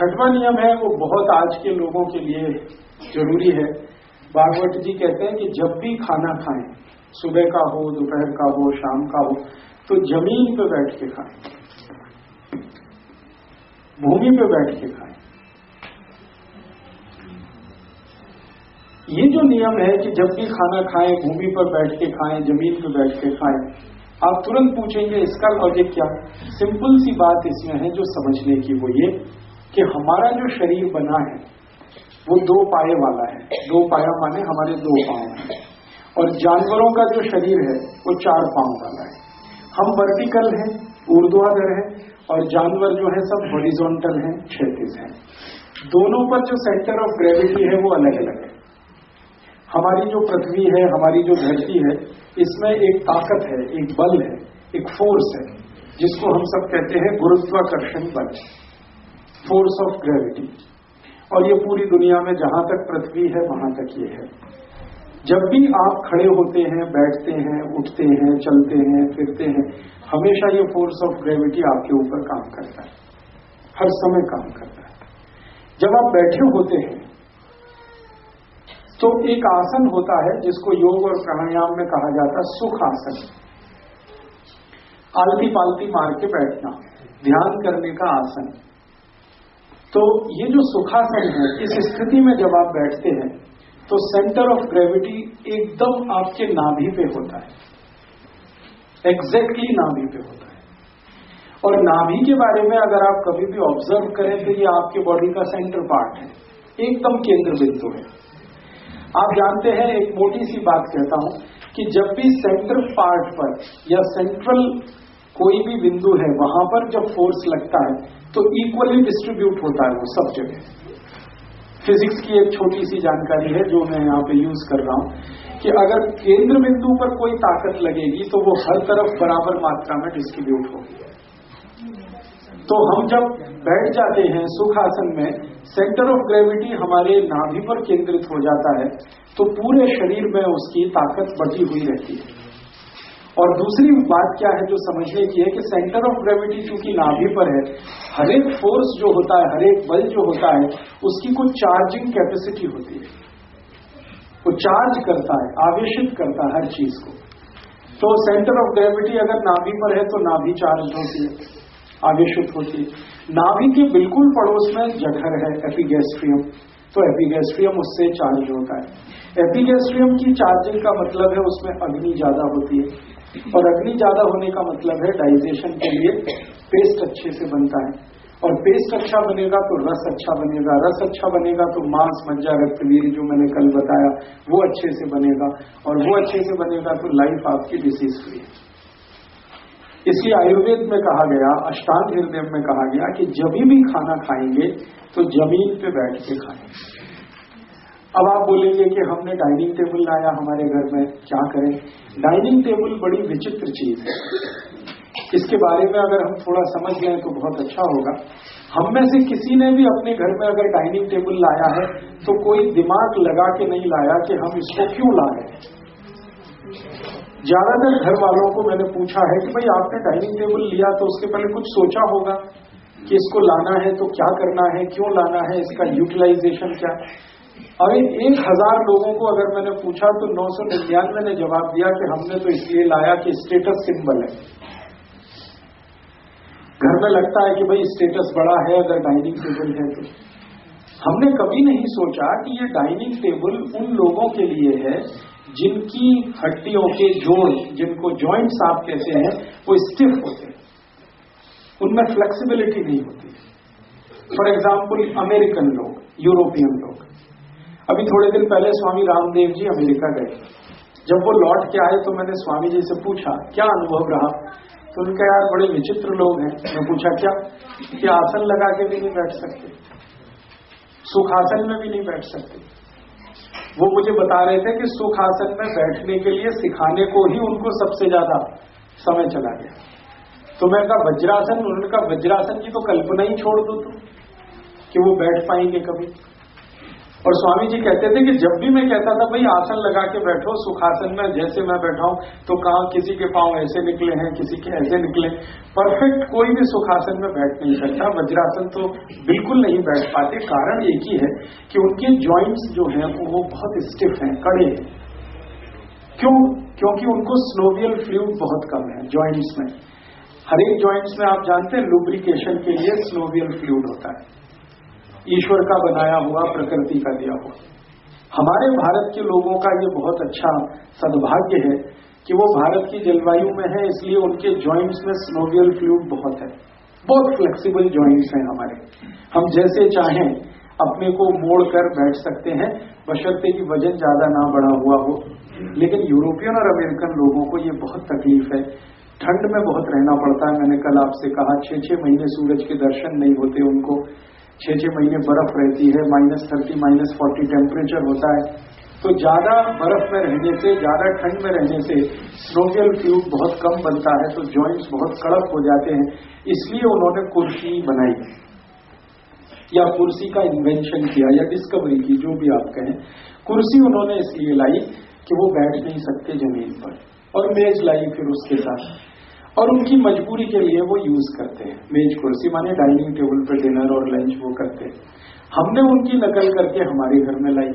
छठवां नियम है वो बहुत आज के लोगों के लिए जरूरी है। भागवत जी कहते हैं कि जब भी खाना खाएं, सुबह का हो, दोपहर का हो, शाम का हो, तो जमीन पे बैठ के खाएं, भूमि पे बैठ के खाएं। ये जो नियम है कि जब भी खाना खाएं भूमि पर बैठ के खाएं, जमीन पे बैठ के खाएं, आप तुरंत पूछेंगे इसका लॉजिक क्या? सिंपल सी बात इसमें है जो समझने की, वो ये कि हमारा जो शरीर बना है वो 2 पाए वाला है। 2 पाया माने हमारे 2 पांव हैं, और जानवरों का जो शरीर है वो 4 पांव वाला है। हम वर्टिकल हैं, ऊर्ध्वाधर हैं, और जानवर जो है सब हॉरिजॉन्टल हैं, क्षैतिज हैं। दोनों पर जो सेंटर ऑफ ग्रेविटी है वो अलग अलग है। हमारी जो पृथ्वी है, हमारी जो धरती है, इसमें एक ताकत है, एक बल है, एक फोर्स है, जिसको हम सब कहते हैं गुरुत्वाकर्षण बल, फोर्स ऑफ ग्रेविटी। और ये पूरी दुनिया में जहां तक पृथ्वी है वहां तक ये है। जब भी आप खड़े होते हैं, बैठते हैं, उठते हैं, चलते हैं, फिरते हैं, हमेशा ये फोर्स ऑफ ग्रेविटी आपके ऊपर काम करता है, हर समय काम करता है। जब आप बैठे होते हैं तो एक आसन होता है जिसको योग और प्राणायाम में कहा जाता है सुख आसन। आलती पालती मार के बैठना, ध्यान करने का आसन। तो ये जो सुखासन है, इस स्थिति में जब आप बैठते हैं तो सेंटर ऑफ ग्रेविटी एकदम आपके नाभि पे होता है, एग्जैक्टली नाभि पे होता है। और नाभि के बारे में अगर आप कभी भी ऑब्जर्व करें तो ये आपके बॉडी का सेंटर पार्ट है, एकदम केंद्र बिंदु है। आप जानते हैं, एक मोटी सी बात कहता हूं कि जब भी सेंट्रल पार्ट पर या सेंट्रल कोई भी बिंदु है वहां पर जब फोर्स लगता है तो इक्वली डिस्ट्रीब्यूट होता है वो सब जगह। फिजिक्स की एक छोटी सी जानकारी है जो मैं यहां पे यूज कर रहा हूं कि अगर केंद्र बिंदु पर कोई ताकत लगेगी तो वो हर तरफ बराबर मात्रा में डिस्ट्रीब्यूट होगी। तो हम जब बैठ जाते हैं सुख आसन में, सेंटर ऑफ ग्रेविटी हमारे नाभि पर केंद्रित हो जाता है, तो पूरे शरीर में उसकी ताकत बटी हुई रहती है। और दूसरी बात क्या है जो समझने की है कि सेंटर ऑफ ग्रेविटी चूंकि नाभि पर है, हर एक फोर्स जो होता है, हर एक बल जो होता है, उसकी कुछ चार्जिंग कैपेसिटी होती है, वो चार्ज करता है, आवेशित करता है हर चीज को। तो सेंटर ऑफ ग्रेविटी अगर नाभि पर है तो नाभि चार्ज होती है, आवेशित होती है। नाभि के बिल्कुल पड़ोस में जठर है, एपिगैस्ट्रियम, तो एपिगैस्ट्रियम उससे चार्ज होता है। एपिगैस्ट्रियम की चार्जिंग का मतलब है उसमें अग्नि ज्यादा होती है, और अग्नि ज्यादा होने का मतलब है डाइजेशन के लिए पेस्ट अच्छे से बनता है, और पेस्ट अच्छा बनेगा तो रस अच्छा बनेगा, रस अच्छा बनेगा तो मांस, मज्जा, रक्तवीर जो मैंने कल बताया वो अच्छे से बनेगा, और वो अच्छे से बनेगा तो लाइफ आपकी डिसीज फ्री है। इसलिए आयुर्वेद में कहा गया, अष्टांग हृदय में कहा गया कि जब भी खाना खाएंगे तो जमीन पे बैठ के खाएं। अब आप बोलेंगे कि हमने डाइनिंग टेबल लाया हमारे घर में, क्या करें? डाइनिंग टेबल बड़ी विचित्र चीज है, इसके बारे में अगर हम थोड़ा समझ लें तो बहुत अच्छा होगा। हम में से किसी ने भी अपने घर में अगर डाइनिंग टेबल लाया है तो कोई दिमाग लगा के नहीं लाया कि हम इसको क्यों ला रहे हैं। ज्यादातर घर वालों को मैंने पूछा है कि भाई आपने डाइनिंग टेबल लिया तो उसके पहले कुछ सोचा होगा कि इसको लाना है तो क्या करना है, क्यों लाना है, इसका यूटिलाइजेशन क्या। और 1000 लोगों को अगर मैंने पूछा तो 999 ने जवाब दिया कि हमने तो इसलिए लाया कि स्टेटस सिंबल है। घर में लगता है कि भाई स्टेटस बड़ा है अगर डाइनिंग टेबल है तो। हमने कभी नहीं सोचा कि ये डाइनिंग टेबल उन लोगों के लिए है जिनकी हड्डियों के जोड़, जिनको जॉइंट्स आप कहते हैं, वो स्टिफ होते हैं, उनमें फ्लेक्सिबिलिटी नहीं होती। फॉर एग्जाम्पल अमेरिकन लोग, यूरोपियन लोग। अभी थोड़े दिन पहले स्वामी रामदेव जी अमेरिका गए। जब वो लौट के आए तो मैंने स्वामी जी से पूछा क्या अनुभव रहा, तो उनका यार बड़े विचित्र लोग हैं। मैं पूछा क्या? कि आसन लगा के भी नहीं बैठ सकते, सुखासन में भी नहीं बैठ सकते। वो मुझे बता रहे थे कि सुखासन में बैठने के लिए सिखाने को ही उनको सबसे ज्यादा समय चला गया। तो मैं कहा वज्रासन, उन्होंने कहा वज्रासन की तो कल्पना ही छोड़ दो तुम कि वो बैठ पाएंगे कभी। और स्वामी जी कहते थे कि जब भी मैं कहता था भाई आसन लगा के बैठो सुखासन में, जैसे मैं बैठा हूं, तो कहा किसी के पांव ऐसे निकले हैं, किसी के ऐसे निकले। परफेक्ट कोई भी सुखासन में बैठ नहीं सकता, वज्रासन तो बिल्कुल नहीं बैठ पाते। कारण एक ही है कि उनके जॉइंट्स जो हैं वो बहुत स्टिफ हैं, कड़े हैं। क्यों? क्योंकि उनको स्लोवियल फ्लूइड बहुत कम है जॉइंट्स में। हर एक जॉइंट्स में आप जानते हैं लुब्रिकेशन के लिए स्लोवियल फ्लूइड होता है, ईश्वर का बनाया हुआ, प्रकृति का दिया हुआ। हमारे भारत के लोगों का ये बहुत अच्छा सद्भाग्य है कि वो भारत की जलवायु में है, इसलिए उनके जॉइंट्स में स्लोवियल फ्लूइड बहुत है, बहुत फ्लेक्सिबल जॉइंट्स हैं हमारे। हम जैसे चाहें अपने को मोड़ कर बैठ सकते हैं, बशर्ते कि वजन ज्यादा ना बढ़ा हुआ हो। लेकिन यूरोपियन और अमेरिकन लोगों को ये बहुत तकलीफ है, ठंड में बहुत रहना पड़ता है। मैंने कल आपसे कहा 6-6 महीने सूरज के दर्शन नहीं होते उनको, 6-6 महीने बर्फ रहती है, -30 -40 टेम्परेचर होता है। तो ज्यादा बर्फ में रहने से, ज्यादा ठंड में रहने से स्लोवियल फ्लूइड बहुत कम बनता है, तो जॉइंट्स बहुत कड़क हो जाते हैं। इसलिए उन्होंने कुर्सी बनाई या कुर्सी का इन्वेंशन किया या डिस्कवरी की, जो भी आप कहें। कुर्सी उन्होंने इसलिए लाई कि वो बैठ नहीं सकते जमीन पर, और मेज लाई फिर उसके साथ, और उनकी मजबूरी के लिए वो यूज करते हैं मेज कुर्सी, माने डाइनिंग टेबल पर डिनर और लंच वो करते हैं। हमने उनकी नकल करके हमारे घर में लाई।